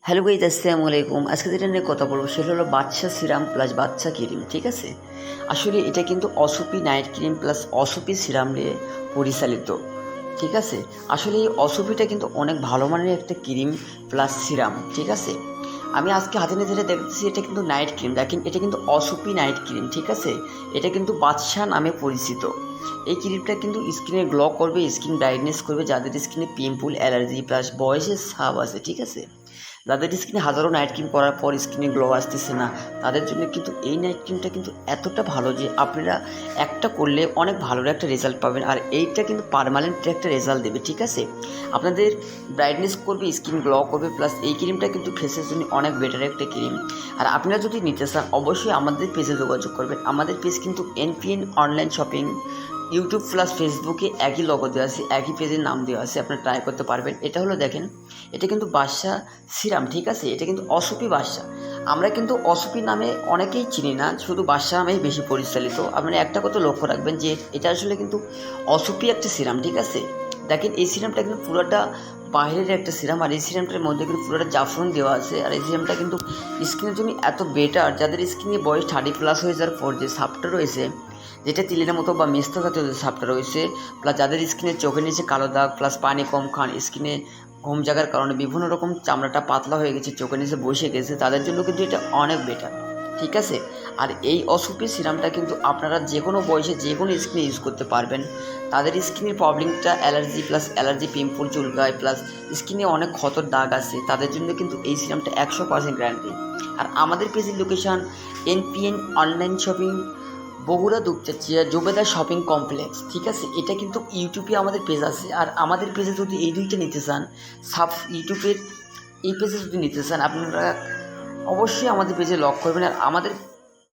Hello guys, আসসালামু আলাইকুম। আজকে যেটা নিয়ে কথা বলবো সেটা হলো বাচ্চা সিরাম প্লাস বাচ্চা ক্রিম। ঠিক আছে, আসলে এটা কিন্তু অসুপি নাইট ক্রিম প্লাস অসুপি সিরাম নিয়ে পরিচালিত। ঠিক আছে, আসলে এই অসুপিটা কিন্তু অনেক ভালো মানের একটা ক্রিম প্লাস সিরাম। ঠিক আছে, আমি আজকে হাতে নিয়ে যেটা দেখতেছি এটা কিন্তু নাইট ক্রিম। দেখেন, এটা কিন্তু অসুপি নাইট ক্রিম। ঠিক আছে, এটা কিন্তু বাদশা নামে পরিচিত। এই ক্রিমটা কিন্তু স্কিনে গ্লো করবে, স্কিন ব্রাইটনেস করবে, যাদের স্কিনে পিম্পল, অ্যালার্জি প্লাস বয়সের ছাপ আছে। ঠিক আছে, যাদের স্কিনে হাজারো নাইট ক্রিম করার পর স্কিনে গ্লো আসতেছে না, তাদের জন্য কিন্তু এই নাইট ক্রিমটা কিন্তু এতটা ভালো যে আপনারা একটা করলে অনেক ভালো একটা রেজাল্ট পাবেন। আর এইটা কিন্তু পার্মানেন্ট একটা রেজাল্ট দেবে। ঠিক আছে, আপনাদের ব্রাইটনেস করবে, স্কিন গ্লো করবে, প্লাস এই ক্রিমটা কিন্তু ফেসের জন্য অনেক বেটার একটা ক্রিম। আর আপনারা যদি নিতে চান অবশ্যই আমাদের পেজে যোগাযোগ করবেন। আমাদের পেজ কিন্তু NPN online shopping. YouTube plus ফেসবুকে একই লগো দেওয়া আছে, একই পেজের নাম দেওয়া আছে, আপনারা ট্রাই করতে পারবেন। এটা হলো দেখেন, এটা কিন্তু বাদশা সিরাম। ঠিক আছে, এটা কিন্তু অসুপি বাদশা। আমরা কিন্তু অসুপি নামে অনেকেই চিনি না, শুধু বাদশা নামেই বেশি পরিচালিত। আপনারা একটা কথা লক্ষ্য রাখবেন যে এটা আসলে কিন্তু অসুপি একটা সিরাম। ঠিক আছে, দেখেন এই সিরামটা কিন্তু পুরোটা বাইরের একটা সিরাম, আর এই সিরামটার মধ্যে কিন্তু পুরোটা জাফরান দেওয়া আছে। আর এই সিরামটা কিন্তু স্কিনের জন্য এত বেটার, যাদের স্কিনে বয়স 30+ হয়ে যাওয়ার পর যে সাপটা রয়েছে, যেটা তিলের মতো বা মেস্তা জাতীয় যে সাপটা রয়েছে, প্লাস যাদের স্কিনে চোখের নিচে কালো দাগ, প্লাস পানি কম খান, স্কিনে ঘুম জাগার কারণে বিভিন্ন রকম চামড়াটা পাতলা হয়ে গেছে, চোখের নিচে বসে গেছে, তাদের জন্য কিন্তু এটা অনেক বেটার। ঠিক আছে, আর এই অসুপি সিরামটা কিন্তু আপনারা যে কোনো বয়সে যে কোনো স্কিনে ইউজ করতে পারবেন। তাদের স্কিনের প্রবলেমটা অ্যালার্জি, প্লাস অ্যালার্জি, পিম্পল, চুলকায়, প্লাস স্কিনে অনেক ক্ষতর দাগ আছে, তাদের জন্য কিন্তু এই সিরামটা 100% গ্যারান্টি। আর আমাদের পেজের location NPN online shopping, Bogura Dupchanchia Zubeda shopping complex. ঠিক আছে, এটা কিন্তু ইউটিউবে আমাদের পেজ আছে। আর আমাদের পেজে যদি এই দুইটা নিতে চান, ইউটিউবের এই পেজে যদি নিতে চান, আপনারা অবশ্যই আমাদের পেজে লক করবেন। আর আমাদের